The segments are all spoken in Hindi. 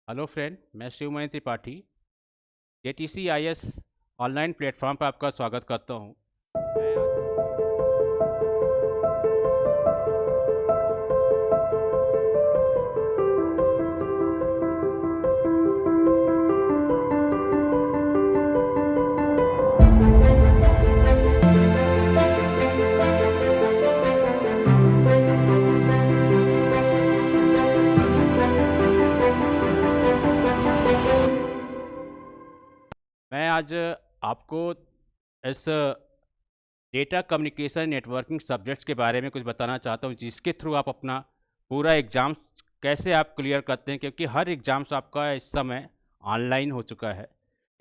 हेलो फ्रेंड, मैं Sivamani Tripathi JTC IS online platform पर आपका स्वागत करता हूँ। मैं आज मैं आज आपको इस डेटा कम्युनिकेशन नेटवर्किंग सब्जेक्ट्स के बारे में कुछ बताना चाहता हूँ, जिसके थ्रू आप अपना पूरा एग्ज़ाम कैसे आप क्लियर करते हैं, क्योंकि हर एग्ज़ाम्स आपका इस समय ऑनलाइन हो चुका है।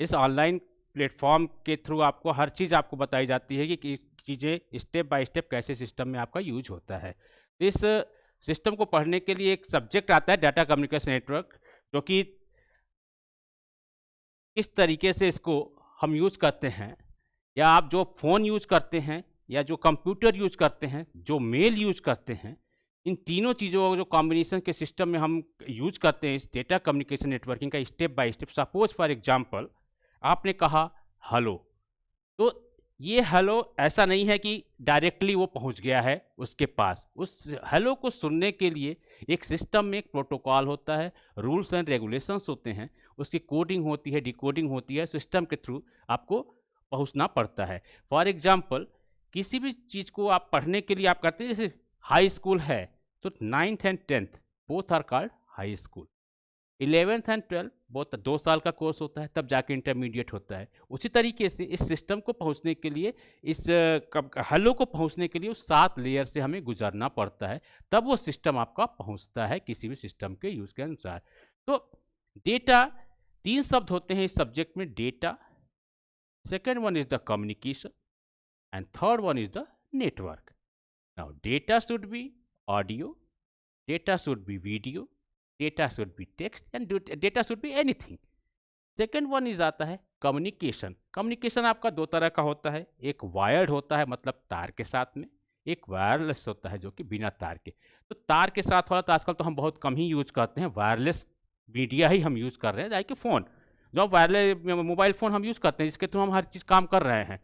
इस ऑनलाइन प्लेटफॉर्म के थ्रू आपको हर चीज़ आपको बताई जाती है कि चीज़ें स्टेप बाय स्टेप कैसे सिस्टम में आपका यूज होता है। इस सिस्टम को पढ़ने के लिए एक सब्जेक्ट आता है डाटा कम्युनिकेशन नेटवर्क, जो कि किस तरीके से इसको हम यूज़ करते हैं, या आप जो फ़ोन यूज़ करते हैं या जो कंप्यूटर यूज़ करते हैं, जो मेल यूज़ करते हैं, इन तीनों चीज़ों का जो कॉम्बिनेशन के सिस्टम में हम यूज़ करते हैं इस डेटा कम्युनिकेशन नेटवर्किंग का step by step. Suppose for example आपने कहा हेलो, तो ये हेलो ऐसा नहीं है कि डायरेक्टली वो पहुंच गया है उसके पास। उस हेलो को सुनने के लिए एक सिस्टम में एक प्रोटोकॉल होता है, रूल्स एंड रेगुलेशंस होते हैं, उसकी कोडिंग होती है, डिकोडिंग होती है, सिस्टम के थ्रू आपको पहुंचना पड़ता है। फॉर एग्जांपल किसी भी चीज़ को आप पढ़ने के लिए आप करते हैं, जैसे हाई स्कूल है तो 9th and 10th both are called high school. 11th and 12th बहुत 2 साल का कोर्स होता है, तब जाके इंटरमीडिएट होता है। उसी तरीके से इस सिस्टम को पहुँचने के लिए, इस हेलो को पहुँचने के लिए उस 7 लेयर से हमें गुजरना पड़ता है, तब वो सिस्टम आपका पहुँचता है किसी भी सिस्टम के यूज़ के अनुसार। तो डेटा 3 शब्द होते हैं इस सब्जेक्ट में। Data, second one is the communication, and third one is the network. Now data should B audio, data should be video, data should be text, and data should be anything. Second one is आता है कम्युनिकेशन। कम्युनिकेशन आपका दो तरह का होता है, एक वायर्ड होता है मतलब तार के साथ में, एक वायरलेस होता है जो कि बिना तार के। तो तार के साथ वाला तो आजकल तो हम बहुत कम ही यूज करते हैं, वायरलेस मीडिया ही हम यूज कर रहे हैं, लाइक कि फ़ोन, जो वायरलेस मोबाइल फ़ोन हम यूज करते हैं जिसके थ्रू हम हर चीज़ काम कर रहे हैं।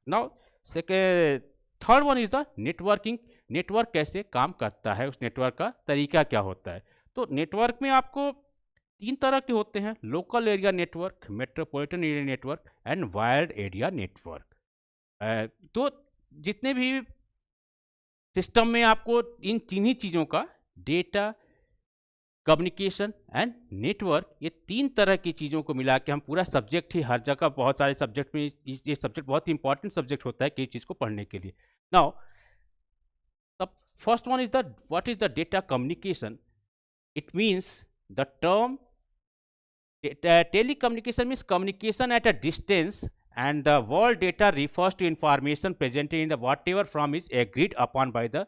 Now second third one is the networking. Network कैसे काम करता है, उस नेटवर्क का तरीका क्या होता है। तो नेटवर्क में आपको 3 तरह के होते हैं: local area network, metropolitan area network and wired area network. तो जितने भी सिस्टम में आपको इन तीन ही चीज़ों का, डेटा, कम्युनिकेशन एंड नेटवर्क, ये 3 तरह की चीज़ों को मिला के हम पूरा सब्जेक्ट ही, हर जगह बहुत सारे सब्जेक्ट में ये सब्जेक्ट बहुत ही इंपॉर्टेंट सब्जेक्ट होता है किसी चीज़ को पढ़ने के लिए। Now the first one is the what is the data communication. It means the term telecommunication means communication at a distance, and the word data refers to information presented in the whatever form is agreed upon by the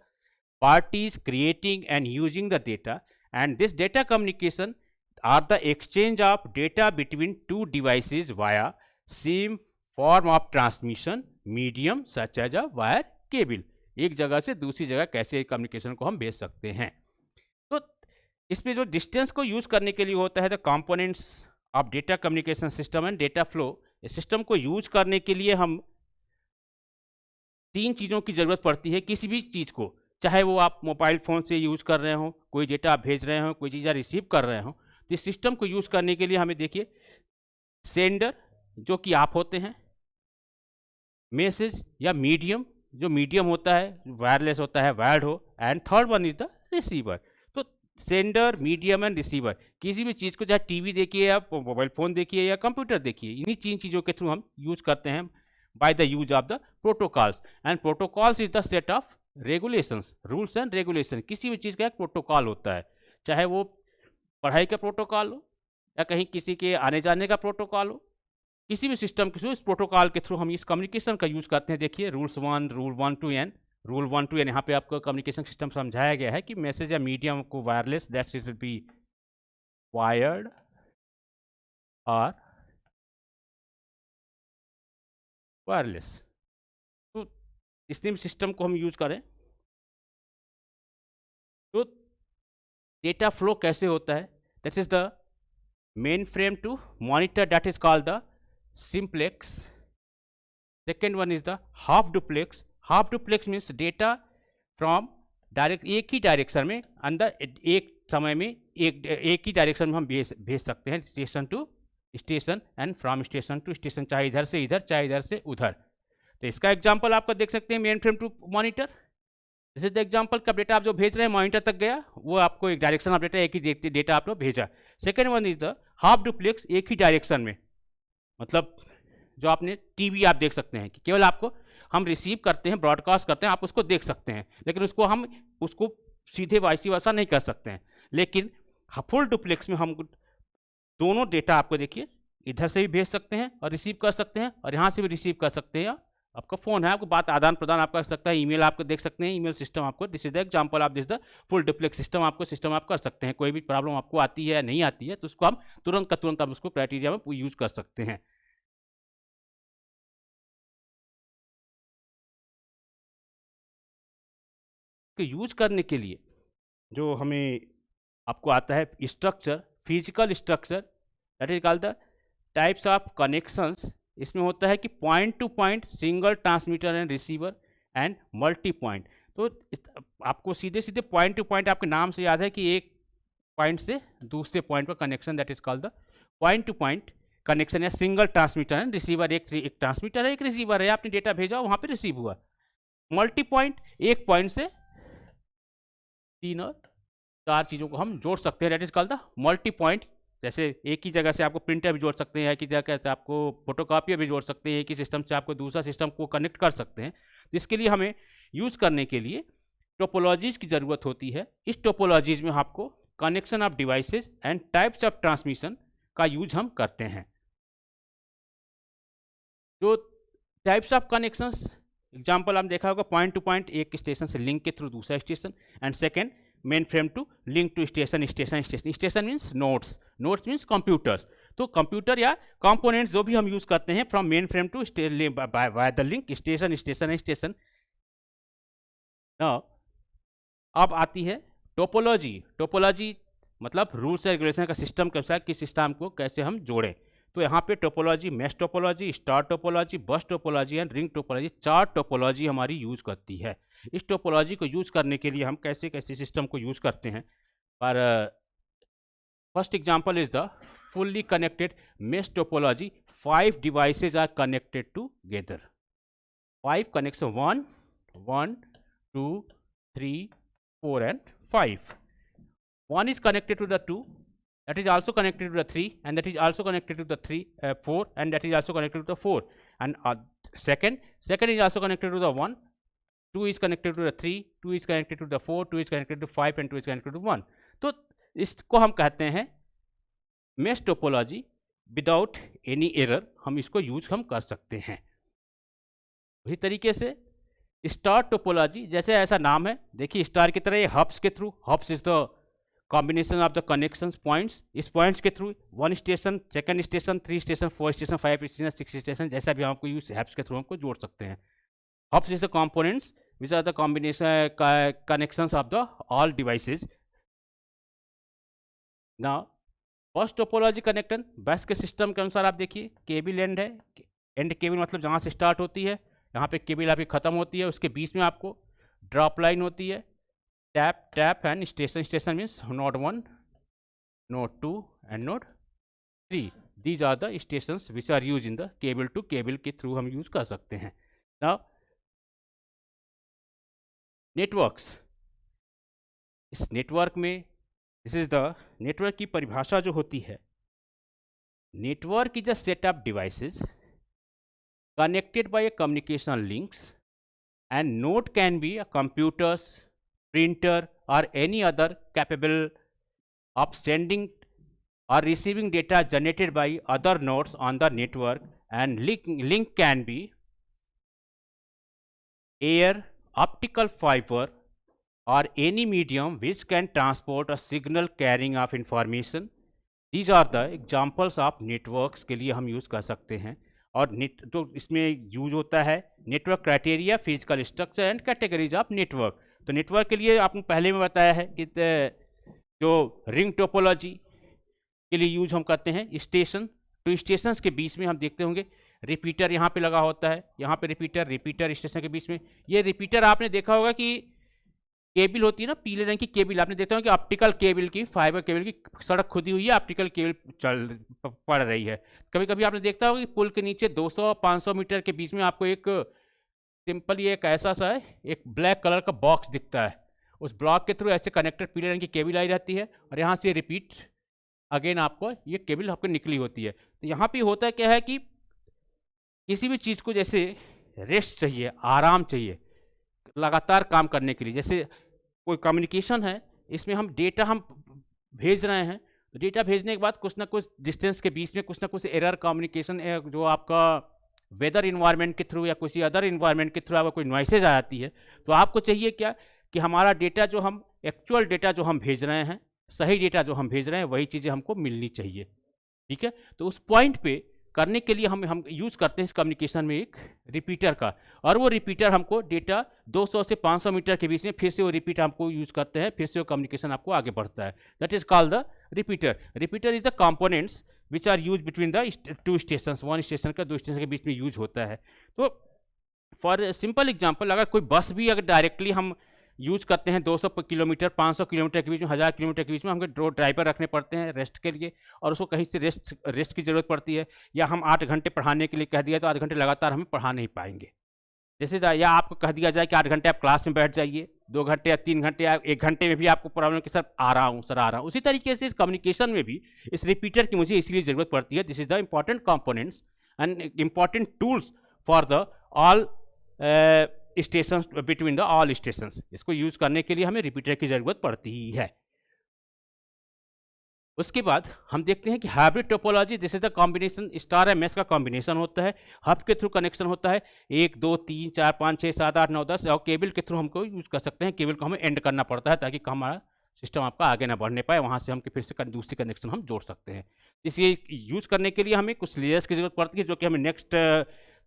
parties creating and using the data. And this data communication are the exchange of data between two devices via same form of transmission medium such as a wire cable. एक जगह से दूसरी जगह कैसे कम्युनिकेशन को हम भेज सकते हैं। तो इसमें जो डिस्टेंस को यूज़ करने के लिए होता है, the components of data communication system and data flow. इस सिस्टम को यूज करने के लिए हम 3 चीज़ों की ज़रूरत पड़ती है किसी भी चीज़ को, चाहे वो आप मोबाइल फ़ोन से यूज़ कर रहे हो, कोई डेटा आप भेज रहे हो, कोई चीज़ रिसीव कर रहे हो। तो इस सिस्टम को यूज़ करने के लिए हमें देखिए, सेंडर जो कि आप होते हैं, मैसेज या मीडियम, जो मीडियम होता है, वायरलेस होता है, वायर्ड हो, and third one is the receiver. तो सेंडर, मीडियम एंड रिसीवर, किसी भी चीज़ को, चाहे टीवी देखिए या मोबाइल फ़ोन देखिए या कंप्यूटर देखिए, इन्हीं 3 चीज़ों के थ्रू हम यूज करते हैं bye the use of the protocols. And protocols is the set of regulations, rules and regulation. किसी भी चीज़ का एक प्रोटोकॉल होता है, चाहे वो पढ़ाई का प्रोटोकॉल हो या कहीं किसी के आने जाने का प्रोटोकॉल हो, किसी भी सिस्टम के थ्रू, इस प्रोटोकॉल के थ्रू हम इस कम्युनिकेशन का यूज़ करते हैं। देखिए rule 1 to N, rule 1 to N, यहाँ पे आपको कम्युनिकेशन सिस्टम समझाया गया है कि मैसेज या मीडियम को wireless, that's it will be wired और वायरलेस। तो जितने भी सिस्टम को हम यूज़ करें, तो डेटा फ्लो कैसे होता है, that is the mainframe to monitor, that is called the simplex. Second one is the half duplex. Half duplex means data from direct एक ही डायरेक्शन में अंदर एक समय में एक ही डायरेक्शन में हम भेज सकते हैं, station to station and from station to station, चाहे इधर से इधर चाहे इधर से उधर। तो इसका एग्जांपल आपका देख सकते हैं, mainframe to monitor, this is the example. कब डेटा आप जो भेज रहे हैं मॉनिटर तक गया, वो आपको एक डायरेक्शन ऑफ डेटा, एक ही डेटा आप लोग भेजा। Second one is the half duplex, एक ही डायरेक्शन में, मतलब जो आपने टीवी आप देख सकते हैं कि केवल आपको हम रिसीव करते हैं, ब्रॉडकास्ट करते हैं, आप उसको देख सकते हैं, लेकिन उसको सीधे वाइस वर्सा नहीं कर सकते हैं। लेकिन फुल डुप्लेक्स में हम दोनों डेटा आपको देखिए इधर से भी भेज सकते हैं और रिसीव कर सकते हैं, और यहाँ से भी रिसीव कर सकते हैं। आपका फ़ोन है, आपको बात आदान प्रदान आप कर सकता है, ईमेल आपको देख सकते हैं, ईमेल सिस्टम आपको, this is the example of this the full duplex system आप कर सकते हैं। कोई भी प्रॉब्लम आपको आती है या नहीं आती है तो उसको हम तुरंत का तुरंत आप उसको क्राइटेरिया में यूज कर सकते हैं। यूज करने के लिए जो हमें आपको आता है structure, physical structure, that is called the types of connections. इसमें होता है कि point to point, single transmitter and receiver and multi point. तो आपको सीधे सीधे पॉइंट टू पॉइंट आपके नाम से याद है कि एक पॉइंट से दूसरे पॉइंट पर connection, that is called the point to point connection या सिंगल ट्रांसमीटर एंड रिसीवर। एक ट्रांसमीटर है, एक रिसीवर है, आपने डेटा भेजा वहाँ पे रिसीव हुआ। मल्टी पॉइंट, एक पॉइंट से तीन और चार चीज़ों को हम जोड़ सकते हैं, that is called the multi point. जैसे एक ही जगह से आपको प्रिंटर भी जोड़ सकते हैं, एक ही जगह से आपको फोटोकॉपियर भी जोड़ सकते हैं, एक ही सिस्टम से आपको दूसरा सिस्टम को कनेक्ट कर सकते हैं। तो इसके लिए हमें यूज़ करने के लिए टोपोलॉजीज़ की ज़रूरत होती है। इस टोपोलॉजीज़ में आपको connection of devices and types of transmission का यूज हम करते हैं। जो टाइप्स ऑफ कनेक्शंस, एग्जाम्पल आप देखा होगा, पॉइंट टू पॉइंट, एक स्टेशन से लिंक के थ्रू दूसरा station, and second mainframe to link to station, station means nodes means computers. तो कंप्यूटर या कंपोनेंट्स जो भी हम यूज करते हैं from mainframe to by the link station. अब आती है टोपोलॉजी मतलब रूल्स एंड रेगुलेशन का सिस्टम के अनुसार किस सिस्टम को कैसे हम जोड़ें। तो यहाँ पे topology, mesh topology, star topology, बस topology and ring topology, 4 topology हमारी यूज करती है। इस टोपोलॉजी को यूज करने के लिए हम कैसे कैसे सिस्टम को यूज करते हैं। पर first example is the fully connected mesh topology. 5 devices are connected together, 5 connection, 1 2 3 4 and 5. 1 is connected to the 2, that is also connected to the 3, and that is also connected to the 4, and that is also connected to the 4, and second is also connected to the 1, 2 is connected to the 3, 2 is connected to the 4, 2 is connected to 5, and 2 is connected to 1. तो इसको हम कहते हैं mesh topology. Without any error हम इसको यूज हम कर सकते हैं। वही तरीके से स्टार टोपोलॉजी, जैसे ऐसा नाम है, देखिए स्टार की तरह ये हब्स के through, hubs is the combination of the connections points, इस पॉइंट्स के through 1 station, 2nd station, 3 station, 4 station, 5 station, 6 station, जैसा भी आपको यूज हब्स के थ्रू हमको जोड़ सकते हैं। Hubs is the components which are the combination connections of the all devices. ना बस टोपोलॉजी कनेक्शन, बस के सिस्टम के अनुसार आप देखिए केबल एंड है, एंड केबल मतलब जहाँ से स्टार्ट होती है, यहाँ पे केबल आपकी ख़त्म होती है, उसके बीच में आपको ड्रॉप लाइन होती है, tap and station means node 1, node 2 and node 3। These are the stations which are use in the cable to cable के थ्रू हम यूज कर सकते हैं। नाउ नेटवर्क्स, इस नेटवर्क में दिस इज द नेटवर्क की परिभाषा जो होती है, network is a set of devices connected by a communication links, and node can be a computers, printer or any other capable of sending or receiving data generated by other nodes on the network, and link can be air, optical fiber or any medium which can transport a signal carrying of information. These are the examples of networks के लिए हम यूज़ कर सकते हैं। और तो इसमें यूज होता है network criteria, physical structure and categories of network. तो नेटवर्क के लिए आपने पहले में बताया है कि जो रिंग टोपोलॉजी, के लिए यूज हम करते हैं स्टेशन। तो स्टेशंस के बीच में हम देखते होंगे रिपीटर यहाँ पे लगा होता है, यहाँ पे रिपीटर स्टेशन के बीच में। ये रिपीटर आपने देखा होगा कि केबल होती है ना, पीले रंग की केबल, आपने देखा होगा कि ऑप्टिकल केबल की, फाइबर केबल की सड़क खुदी हुई है, ऑप्टिकल केबल पड़ रही है। कभी कभी आपने देखा होगा कि पुल के नीचे 200-500 मीटर के बीच में आपको एक सिंपल ये एक ऐसा सा है, एक ब्लैक कलर का बॉक्स दिखता है, उस ब्लॉक के थ्रू ऐसे कनेक्टेड पीले रंग की केबल आई रहती है और यहाँ से रिपीट अगेन आपको ये केबल आपको निकली होती है। तो यहाँ पे होता क्या है कि किसी भी चीज़ को जैसे रेस्ट चाहिए, आराम चाहिए लगातार काम करने के लिए, जैसे कोई कम्युनिकेशन है, इसमें हम डेटा हम भेज रहे हैं, तो डेटा भेजने के बाद कुछ ना कुछ डिस्टेंस के बीच में कुछ ना कुछ एरर कम्युनिकेशन, जो आपका वेदर इन्वायरमेंट के थ्रू या किसी अदर इन्वायरमेंट के थ्रू अगर कोई नॉइसेज आ जाती है, तो आपको चाहिए क्या कि हमारा डेटा जो हम एक्चुअल डेटा जो हम भेज रहे हैं, सही डेटा जो हम भेज रहे हैं, वही चीज़ें हमको मिलनी चाहिए। ठीक है, तो उस पॉइंट पे करने के लिए हम यूज़ करते हैं इस कम्युनिकेशन में एक रिपीटर का, और वो रिपीटर हमको डेटा 200 से 500 मीटर के बीच में फिर से वो रिपीट हमको यूज़ करते हैं, फिर से वो कम्युनिकेशन आपको आगे बढ़ता है। That is called the repeater. Repeater is the components which are use between the two station, one station का दो स्टेशन के बीच में यूज होता है। तो फॉर सिंपल एग्जाम्पल, अगर कोई बस भी अगर डायरेक्टली हम यूज करते हैं 200 किलोमीटर 500 किलोमीटर के बीच में, 1000 किलोमीटर के बीच में, हमको ड्राइवर रखने पड़ते हैं रेस्ट के लिए, और उसको कहीं से रेस्ट की ज़रूरत पड़ती है, या हम 8 घंटे पढ़ाने के लिए कह दिया तो 8 घंटे लगातार हमें पढ़ा नहीं पाएंगे। जैसे या आपको कह दिया जाए कि 8 घंटे आप क्लास में बैठ जाइए, 2 घंटे या 3 घंटे या 1 घंटे में भी आपको प्रॉब्लम कि सर आ रहा हूँ, सर आ रहा हूँ। उसी तरीके से इस कम्युनिकेशन में भी इस रिपीटर की मुझे इसलिए ज़रूरत पड़ती है। This is the important components and important tools for the all station between the all stations. इसको यूज करने के लिए हमें रिपीटर की ज़रूरत पड़ती ही है। उसके बाद हम देखते हैं कि hybrid topology, this is the combination, star MS का कॉम्बिनेशन होता है, हब के थ्रू कनेक्शन होता है, 1 2 3 4 5 6 7 8 9 10, और केबल के थ्रू हमको यूज कर सकते हैं। केबल को हमें एंड करना पड़ता है ताकि हमारा सिस्टम आपका आगे ना बढ़ने पाए, वहाँ से हम फिर से दूसरी कनेक्शन हम जोड़ सकते हैं। इसलिए यूज करने के लिए हमें कुछ लेयर्स की जरूरत पड़ती है, जो कि हमें नेक्स्ट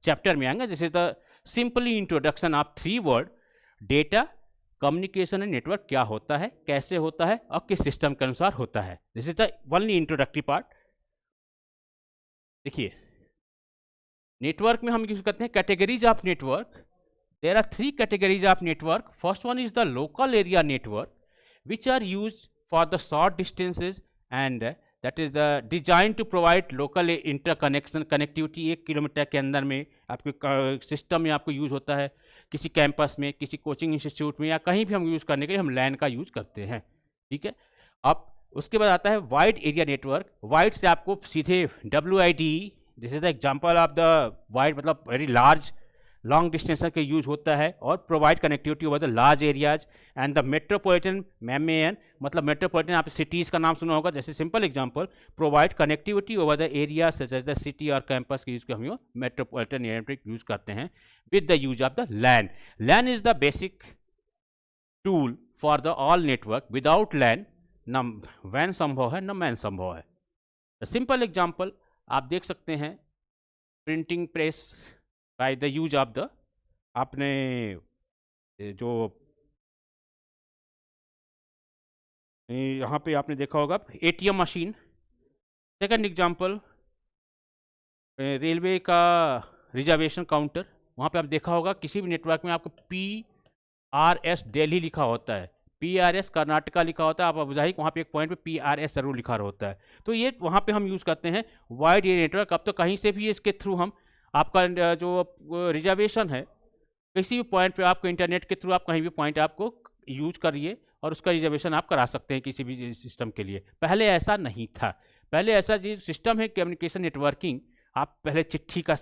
चैप्टर में आएंगे। This is the simply introduction of 3 word data, communication and network क्या होता है, कैसे होता है, और किस सिस्टम के अनुसार होता है। This is the only introductory part. देखिए, नेटवर्क में हम यूज करते हैं categories of network. There are 3 categories of network. First one is the local area network which are use for the short distances and that is the design to provide local interconnection connectivity. 1 kilometre के अंदर में आपके सिस्टम में आपको यूज होता है, किसी कैंपस में, किसी कोचिंग इंस्टीट्यूट में, या कहीं भी हम यूज़ करने के लिए हम लैन का यूज़ करते हैं। ठीक है, अब उसके बाद आता है वाइड एरिया नेटवर्क। वाइड से आपको सीधे WID, this is the example of the wide, मतलब वेरी लार्ज लॉन्ग डिस्टेंस के यूज होता है, और provide connectivity over the large areas and the metropolitan MAN, मतलब मेट्रोपॉलिटन, आप सिटीज़ का नाम सुना होगा। जैसे simple example, provide connectivity over the area such as the city और कैंपस के यूज को हम मेट्रोपॉलिटन नेटवर्क यूज करते हैं with the use of the LAN. LAN is the basic tool for the all network. Without LAN न वैन संभव है, न मैन संभव है। सिंपल एग्जाम्पल आप देख सकते हैं, printing press bye the use of the, आपने जो यहाँ पे आपने देखा होगा ATM machine. Second example, railway का रिजर्वेशन काउंटर। वहाँ पे आप देखा होगा किसी भी नेटवर्क में आपको PRS दिल्ली लिखा होता है, PRS कर्नाटका लिखा होता है। आप बताइए वहाँ पे एक पॉइंट पे PRS जरूर लिखा होता है। तो ये वहाँ पे हम यूज़ करते हैं वाइड एरिया नेटवर्क। अब तो कहीं से भी इसके थ्रू हम आपका जो रिजर्वेशन है, किसी भी पॉइंट पे आपको इंटरनेट के थ्रू आप कहीं भी पॉइंट आपको यूज करिए और उसका रिजर्वेशन आप करा सकते हैं किसी भी सिस्टम के लिए। पहले ऐसा नहीं था। पहले ऐसा जो सिस्टम है कम्युनिकेशन नेटवर्किंग, आप पहले चिट्ठी का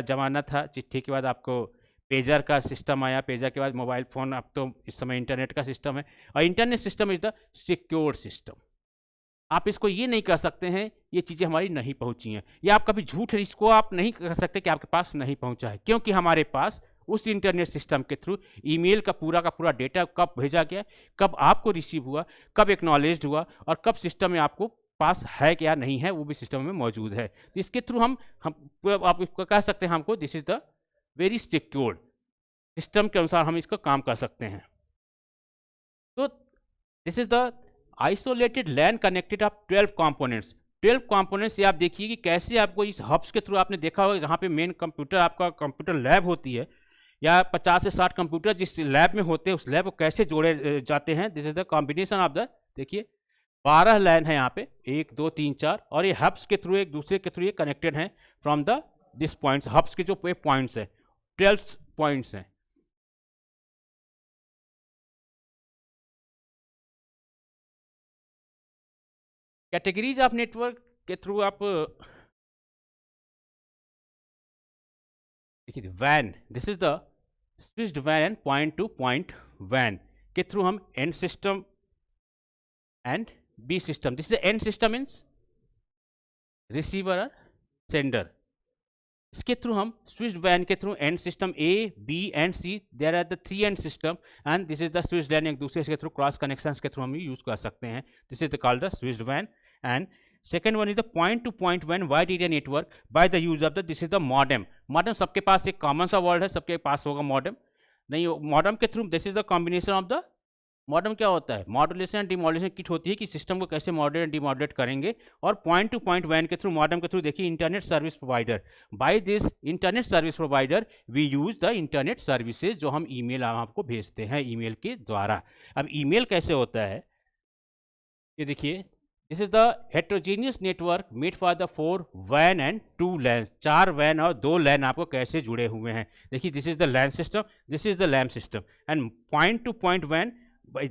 ज़माना था, चिट्ठी के बाद आपको पेजर का सिस्टम आया, पेजर के बाद मोबाइल फ़ोन, अब तो इस समय इंटरनेट का सिस्टम है। और internet system is the secure system. आप इसको ये नहीं कह सकते हैं ये चीज़ें हमारी नहीं पहुंची हैं, या आप कभी झूठ इसको आप नहीं कह सकते कि आपके पास नहीं पहुंचा है, क्योंकि हमारे पास उस इंटरनेट सिस्टम के थ्रू ईमेल का पूरा डेटा कब भेजा गया, कब आपको रिसीव हुआ, कब एक्नॉलेज्ड हुआ, और कब सिस्टम में आपको पास है क्या नहीं है, वो भी सिस्टम में मौजूद है। तो इसके थ्रू हम आप इसको कह सकते हैं हमको this is the very secured system के अनुसार हम इसका काम कर सकते हैं। तो this is the isolated LAN connected of 12 components. 12 components, ये आप देखिए कि कैसे आपको इस हब्स के थ्रू, आपने देखा होगा जहाँ पे मेन कंप्यूटर, आपका कंप्यूटर लैब होती है या 50 से 60 कंप्यूटर जिस लैब में होते हैं, उस लैब को कैसे जोड़े जाते हैं। This is the combination of the, देखिए 12 लाइन है यहाँ पे, 1 2 3 4, और ये हब्स के थ्रू एक दूसरे के थ्रू ये कनेक्टेड हैं from the this points. Hubs के जो पॉइंट्स है 12 पॉइंट्स हैं। कैटेगरीज ऑफ नेटवर्क के थ्रू आप देखिए, van, this is the switched van and point to point वैन के थ्रू हम N system and B system, this is an system means receiver और सेंडर, इसके थ्रू हम स्विच्ड वैन के through and system A B and C, there are the 3 and system and this is the switched van, एक दूसरे के थ्रू क्रॉस कनेक्शंस के थ्रू हम यूज कर सकते हैं। This is called the switched van. And second one is the point to point van wide area network bye the use of the, this is the modem. Modem सबके पास एक कॉमन सा वर्ड है, सबके पास होगा मॉडेम, नहीं मॉडेम के through, this is the combination of the modem. क्या होता है, मॉड्यूलेशन एंड डिमॉड्यूलेशन किट होती है कि सिस्टम को कैसे मॉड्यूलेट एंड डिमॉड्यूलेट करेंगे। और पॉइंट टू पॉइंट वैन के थ्रू, मॉडेम के थ्रू, देखिए internet service provider, by this internet service provider we use the internet services, जो हम ईमेल आपको भेजते हैं ईमेल के द्वारा। अब ईमेल कैसे होता है, ये देखिए, this is the heterogeneous network made for the 4 वैन एंड 2 लैन, 4 वैन और 2 लैन आपको कैसे जुड़े हुए हैं। देखिए, this is the LAN system, this is the LAN system and point to point वैन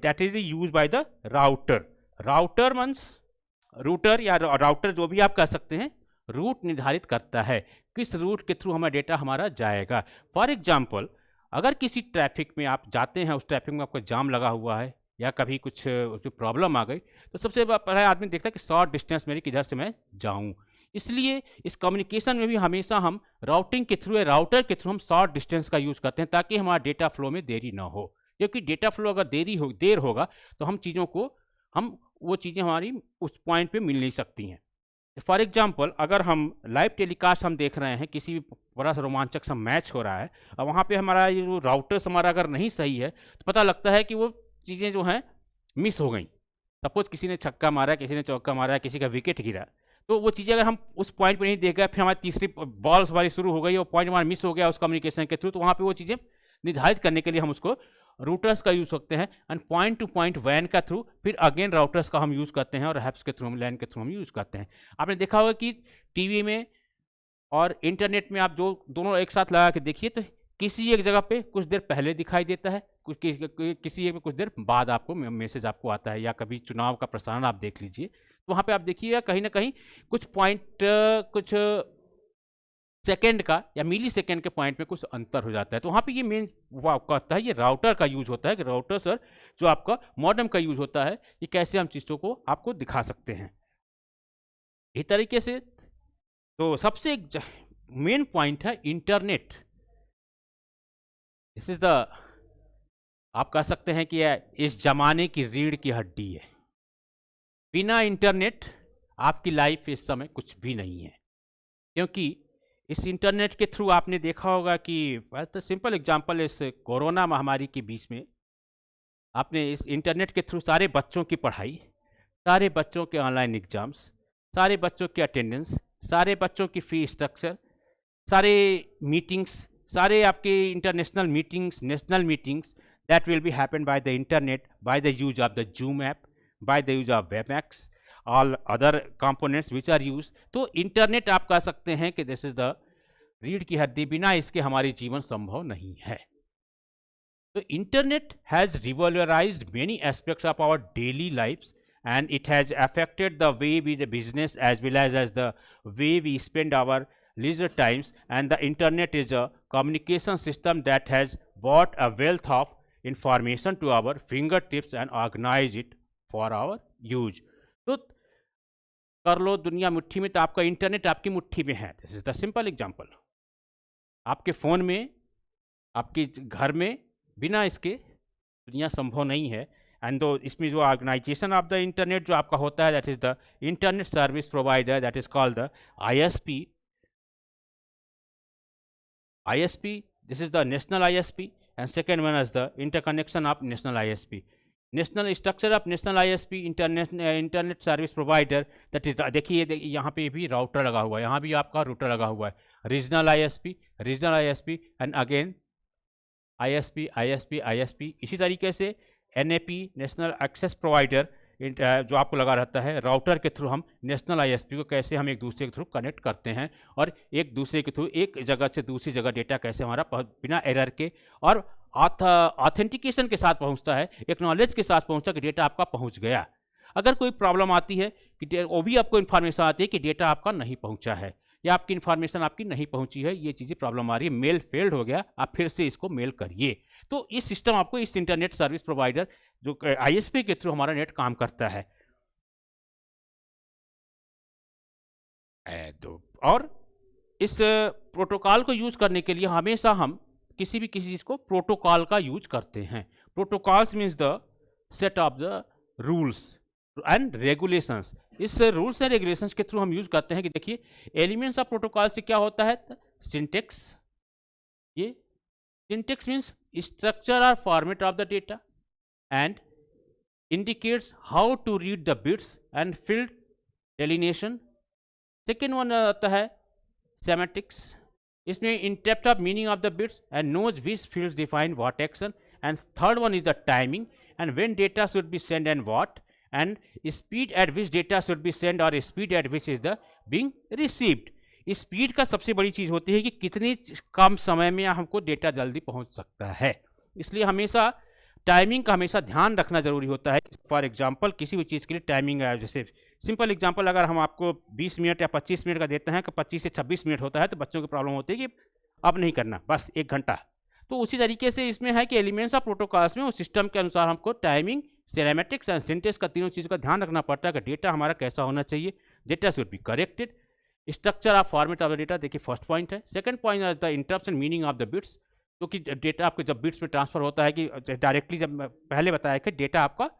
that is used by the router। router means router या राउटर, जो भी आप कह सकते हैं, रूट निर्धारित करता है किस रूट के थ्रू हमारा डेटा हमारा जाएगा। फॉर एग्जांपल, अगर किसी ट्रैफिक में आप जाते हैं, उस ट्रैफिक में आपको जाम लगा हुआ है या कभी कुछ जो प्रॉब्लम आ गई, तो सबसे पहले आदमी देखता है कि शॉर्ट डिस्टेंस मेरी किधर से मैं जाऊं। इसलिए इस कम्युनिकेशन में भी हमेशा हम राउटिंग के थ्रू या राउटर के थ्रू हम शॉर्ट डिस्टेंस का यूज़ करते हैं, ताकि हमारा डेटा फ्लो में देरी ना हो। क्योंकि डेटा फ्लो अगर देर होगा तो हम वो चीज़ें हमारी उस पॉइंट पे मिल नहीं सकती हैं। फॉर एग्जांपल, अगर हम लाइव टेलीकास्ट हम देख रहे हैं, किसी भी बड़ा सा रोमांचक सा मैच हो रहा है, और वहाँ पे हमारा ये जो राउटर्स हमारा अगर नहीं सही है, तो पता लगता है कि वो चीज़ें जो हैं मिस हो गई। सपोज किसी ने छक्का मारा, किसी ने चौका मारा, किसी का विकेट गिरा, तो वो चीज़ें अगर हम उस पॉइंट पर नहीं देख गए, फिर हमारी तीसरी बॉल हमारी शुरू हो गई और पॉइंट हमारा मिस हो गया उस कम्युनिकेशन के थ्रू, तो वहाँ पर वो चीज़ें निर्धारित करने के लिए हम उसको रूटर्स का यूज़ करते हैं and point to point van का थ्रू, फिर अगेन राउटर्स का हम यूज़ करते हैं और हैप्स के थ्रू हम लैन के थ्रू हम यूज़ करते हैं। आपने देखा होगा कि टीवी में और इंटरनेट में आप जो दोनों एक साथ लगा के देखिए, तो किसी एक जगह पे कुछ देर पहले दिखाई देता है, किसी एक में कुछ देर बाद आपको मैसेज आपको आता है, या कभी चुनाव का प्रसारण आप देख लीजिए, तो वहाँ पे आप देखिएगा कहीं ना कहीं कुछ पॉइंट, कुछ सेकेंड का या मिली सेकेंड के पॉइंट में कुछ अंतर हो जाता है। तो वहाँ पे ये मेन वो आपका होता है, ये राउटर का यूज होता है कि राउटर सर जो आपका मॉडेम का यूज होता है, ये कैसे हम चीज़ों को आपको दिखा सकते हैं इस तरीके से। तो सबसे एक मेन पॉइंट है इंटरनेट। दिस इज द, आप कह सकते हैं कि इस जमाने की रीढ़ की हड्डी है। बिना इंटरनेट आपकी लाइफ इस समय कुछ भी नहीं है, क्योंकि इस इंटरनेट के थ्रू आपने देखा होगा कि तो सिंपल एग्जांपल, इस कोरोना महामारी के बीच में आपने इस इंटरनेट के थ्रू सारे बच्चों की पढ़ाई, सारे बच्चों के ऑनलाइन एग्जाम्स, सारे बच्चों की अटेंडेंस, सारे बच्चों की फी स्ट्रक्चर, सारे मीटिंग्स, सारे आपके international meetings, national meetings that will be happen by the internet, by the use of the Zoom app, by the use of Webex, all other components which are use. तो इंटरनेट आप कह सकते हैं कि दिस इज द रीढ़ की हड्डी, बिना इसके हमारी जीवन संभव नहीं है। तो internet has revolutionised many aspects of our daily lifes and it has affected the way we do business as well as the way we spend our leisure times, and the internet is a communication system that has brought a wealth of information to our fingertips and organize it for our use। तो कर लो दुनिया मुट्ठी में, तो आपका इंटरनेट आपकी मुट्ठी में है। This is the simple example. आपके फ़ोन में, आपके घर में, बिना इसके दुनिया संभव नहीं है। एंड दो इसमें जो ऑर्गेनाइजेशन ऑफ द इंटरनेट जो आपका होता है, that is the internet service provider, that is called the ISP। ISP, this is the national ISP, and second one is the interconnection of national ISP। National structure of national ISP internet service provider, that is, देखिए यहाँ पे भी राउटर लगा हुआ है, यहाँ भी आपका रूटर लगा हुआ है। Regional ISP and again ISP ISP ISP, इसी तरीके से एनएपी नेशनल एक्सेस प्रोवाइडर जो आपको लगा रहता है। राउटर के थ्रू हम नेशनल आईएसपी को कैसे हम एक दूसरे के थ्रू कनेक्ट करते हैं और एक दूसरे के थ्रू एक जगह से दूसरी जगह डेटा कैसे हमारा बिना एरर के और ऑथेंटिकेशन के साथ पहुंचता है, एक्नॉलेज के साथ पहुंचता है कि डेटा आपका पहुंच गया। अगर कोई प्रॉब्लम आती है कि वो भी आपको इन्फॉर्मेशन आती है कि डेटा आपका नहीं पहुंचा है या आपकी इन्फॉर्मेशन आपकी नहीं पहुंची है, ये चीज़ें प्रॉब्लम आ रही है, मेल फेल्ड हो गया, आप फिर से इसको मेल करिए। तो इस सिस्टम आपको इस इंटरनेट सर्विस प्रोवाइडर जो आईएसपी के थ्रू हमारा नेट काम करता है। तो और इस प्रोटोकॉल को यूज़ करने के लिए हमेशा हम किसी चीज़ को प्रोटोकॉल का यूज करते हैं। Protocols means the set of the rules and regulations. इस रूल्स एंड रेगुलेशंस के थ्रू हम यूज करते हैं कि देखिए एलिमेंट्स ऑफ प्रोटोकॉल से क्या होता है, सिंटेक्स। ये सिंटेक्स मीन्स स्ट्रक्चर और format of the data and indicates how to read the bits and field delineation. Second one आता है सेमेटिक्स, इसमें interrupt of meaning of the bits and knows which fields define what action. And third one is the timing and when data should be send and what, and speed at which data should be send और speed at which is the being received. Speed का सबसे बड़ी चीज़ होती है कि कितनी कम समय में हमको डेटा जल्दी पहुंच सकता है, इसलिए हमेशा टाइमिंग का हमेशा ध्यान रखना जरूरी होता है। फॉर एग्जांपल किसी भी चीज़ के लिए टाइमिंग है, जैसे सिंपल एग्जांपल अगर हम आपको 20 मिनट या 25 मिनट का देते हैं कि 25 से 26 मिनट होता है तो बच्चों की प्रॉब्लम होती है कि अब नहीं करना, बस 1 घंटा। तो उसी तरीके से इसमें है कि एलिमेंट्स ऑफ प्रोटोकॉल्स में उस सिस्टम के अनुसार हमको टाइमिंग, सिनेमैटिक्स एंड सिंटेक्स का तीनों चीज़ का ध्यान रखना पड़ता है कि डेटा हमारा कैसा होना चाहिए। Data should be corrected, structure of format of the data, देखिए फर्स्ट पॉइंट है। सेकंड पॉइंट है the interrupt and meaning of the bits, क्योंकि डेटा आपके जब बिट्स में ट्रांसफर होता है कि डायरेक्टली, जब पहले बताया कि डेटा आपका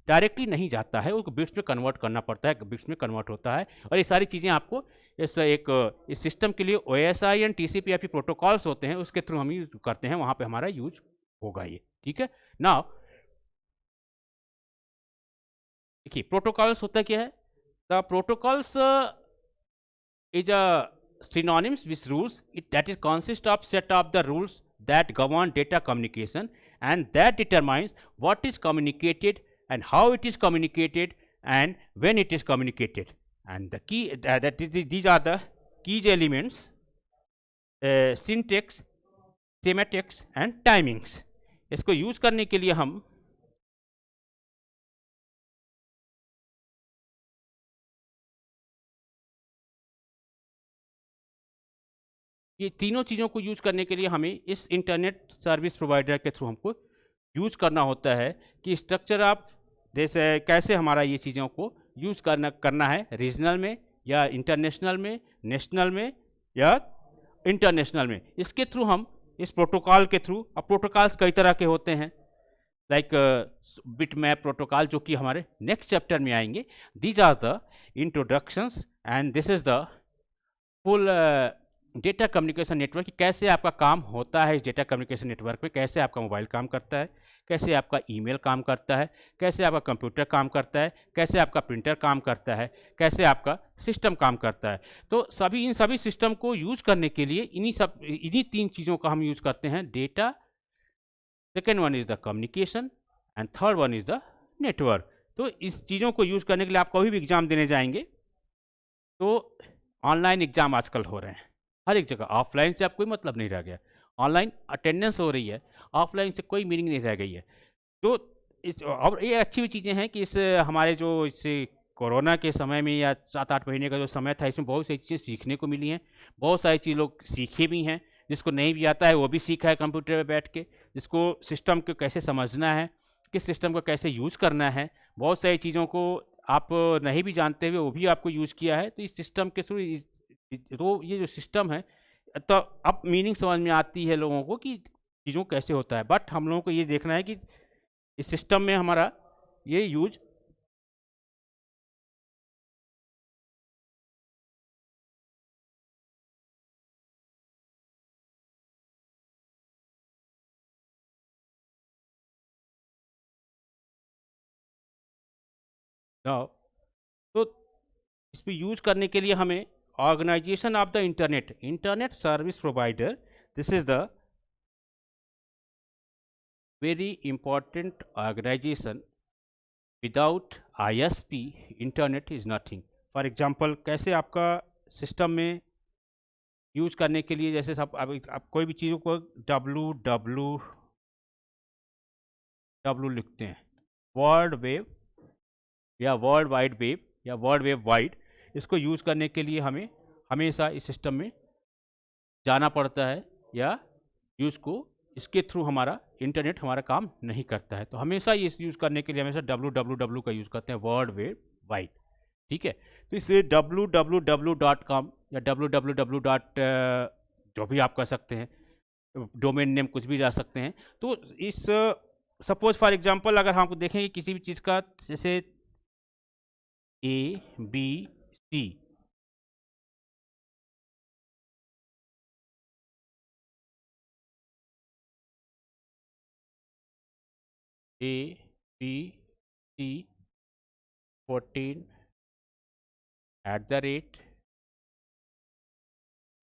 डायरेक्टली नहीं जाता है, वो बिट्स में कन्वर्ट करना पड़ता है, बिट्स में कन्वर्ट होता है। और ये सारी चीज़ें आपको इस सिस्टम के लिए OSI एंड TCP/IP प्रोटोकॉल्स होते हैं, उसके थ्रू हम यूज करते हैं, वहाँ पे हमारा यूज होगा ये, ठीक है। नाउ देखिए प्रोटोकॉल्स होता क्या है, the protocols is a synonyms with rules. That is consist of set of the rules that govern data communication and that determines what is communicated and how it is communicated and when it is communicated. And the key these are the key elements: syntax, semantics and timings. इसको यूज करने के लिए हम ये तीनों चीज़ों को यूज करने के लिए हमें इस इंटरनेट सर्विस प्रोवाइडर के थ्रू हमको यूज करना होता है कि स्ट्रक्चर ऑफ, जैसे कैसे हमारा ये चीज़ों को यूज करना है, रीजनल में या इंटरनेशनल में, नेशनल में या इंटरनेशनल में। इसके थ्रू हम इस प्रोटोकॉल के थ्रू, अब प्रोटोकॉल्स कई तरह के होते हैं, लाइक बिट मैप प्रोटोकॉल जो कि हमारे नेक्स्ट चैप्टर में आएंगे। These are the introductions and this is the full data communication network, कैसे आपका काम होता है इस डेटा कम्युनिकेशन नेटवर्क में, कैसे आपका मोबाइल काम करता है, कैसे आपका ईमेल काम करता है, कैसे आपका कंप्यूटर काम करता है, कैसे आपका प्रिंटर काम करता है, कैसे आपका सिस्टम काम करता है। तो इन सभी सिस्टम को यूज करने के लिए इन्हीं 3 चीज़ों का हम यूज करते हैं: data, second one is the communication and third one is the network. तो इस चीज़ों को यूज करने के लिए आप कभी भी एग्ज़ाम देने जाएंगे तो ऑनलाइन एग्ज़ाम आजकल हो रहे हैं हर एक जगह, ऑफलाइन से अब कोई मतलब नहीं रह गया, ऑनलाइन अटेंडेंस हो रही है, ऑफलाइन से कोई मीनिंग नहीं रह गई है। तो और ये अच्छी भी चीज़ें हैं कि इस हमारे जो इस कोरोना के समय में या 7-8 महीने का जो समय था, इसमें बहुत सारी चीज़ें सीखने को मिली हैं, बहुत सारी चीज़ लोग सीखे भी हैं, जिसको नहीं भी आता है वो भी सीखा है कंप्यूटर पर बैठ के, जिसको सिस्टम को कैसे समझना है, किस सिस्टम को कैसे यूज करना है, बहुत सारी चीज़ों को आप नहीं भी जानते हुए वो भी आपको यूज़ किया है। तो इस सिस्टम के थ्रू तो ये जो सिस्टम है, तो अब मीनिंग समझ में आती है लोगों को कि चीज़ों कैसे होता है, बट हम लोगों को ये देखना है कि इस सिस्टम में हमारा ये यूज नाउ तो इसको यूज करने के लिए हमें organisation of the internet, internet service provider, this is the very important organisation. Without ISP internet is nothing. For example, कैसे आपका सिस्टम में यूज करने के लिए, जैसे सब आप कोई भी चीज़ों को www लिखते हैं, वर्ल्ड वेब या वर्ल्ड वाइड वेब या वर्ल्ड वेब वाइड, इसको यूज़ करने के लिए हमें हमेशा इस सिस्टम में जाना पड़ता है, या यूज़ को इसके थ्रू हमारा इंटरनेट हमारा काम नहीं करता है। तो हमेशा ये यूज़ करने के लिए हमेशा www का यूज़ करते हैं, वर्ल्ड वेब वाइड। ठीक है, तो इस www.com या www. जो भी आप कर सकते हैं, डोमेन नेम कुछ भी जा सकते हैं। तो इस सपोज फॉर एग्जांपल अगर हम देखेंगे किसी भी चीज़ का, जैसे ABC, ABC 14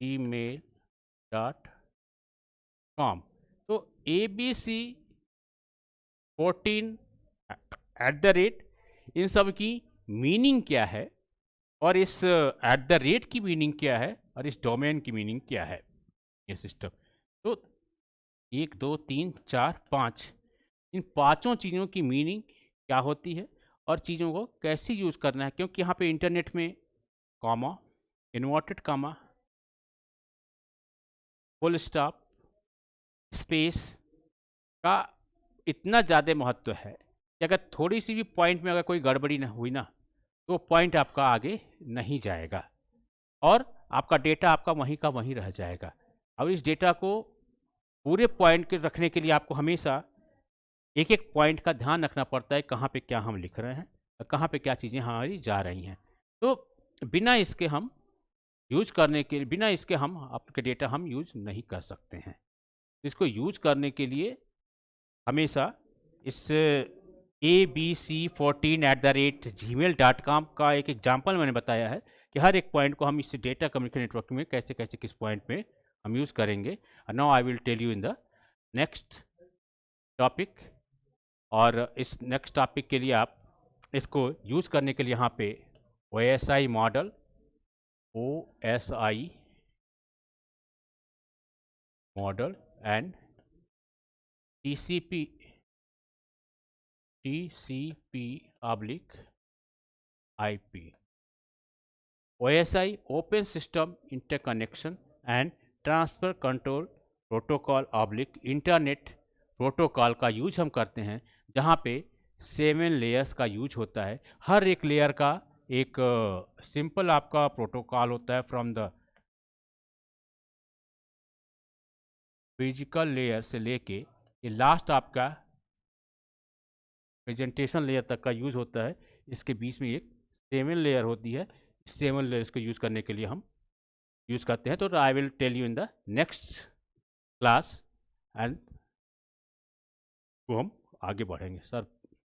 @gmail.com। तो ABC 14 इन सब की मीनिंग क्या है, और इस की मीनिंग क्या है, और इस डोमेन की मीनिंग क्या है, ये सिस्टम। तो 1 2 3 4 5, इन पांचों चीज़ों की मीनिंग क्या होती है और चीज़ों को कैसे यूज़ करना है, क्योंकि यहाँ पे इंटरनेट में comma, inverted comma, full stop, space का इतना ज़्यादा महत्व है कि अगर थोड़ी सी भी पॉइंट में अगर कोई गड़बड़ी ना हुई ना, तो पॉइंट आपका आगे नहीं जाएगा और आपका डेटा आपका वहीं का वहीं रह जाएगा। अब इस डेटा को पूरे पॉइंट के रखने के लिए आपको हमेशा एक एक पॉइंट का ध्यान रखना पड़ता है, कहाँ पे क्या हम लिख रहे हैं और कहाँ पे क्या चीज़ें हमारी जा रही हैं। तो बिना इसके हम बिना इसके हम आपके डेटा हम यूज नहीं कर सकते हैं। इसको यूज करने के लिए हमेशा इस abc14@gmail.com का एक एग्जाम्पल मैंने बताया है कि हर एक पॉइंट को हम इस डेटा कम्युनिकेशन नेटवर्क में कैसे कैसे किस पॉइंट में हम यूज़ करेंगे। Now I will tell you in the next topic. और इस नेक्स्ट टॉपिक के लिए आप इसको यूज़ करने के लिए यहाँ पे OSI model and TCP IP। OSI open system interconnection and transfer control protocol internet protocol का यूज हम करते हैं, जहाँ पे 7 लेयर्स का यूज होता है। हर एक लेयर का एक सिंपल आपका प्रोटोकॉल होता है, फ्रॉम द फिजिकल लेयर से लेके ये लास्ट आपका प्रेजेंटेशन लेयर तक का यूज होता है। इसके बीच में एक 7 लेयर होती है। 7 लेयर्स को यूज करने के लिए हम यूज करते हैं। तो I will tell you in the next class and वो हम आगे बढ़ेंगे। सर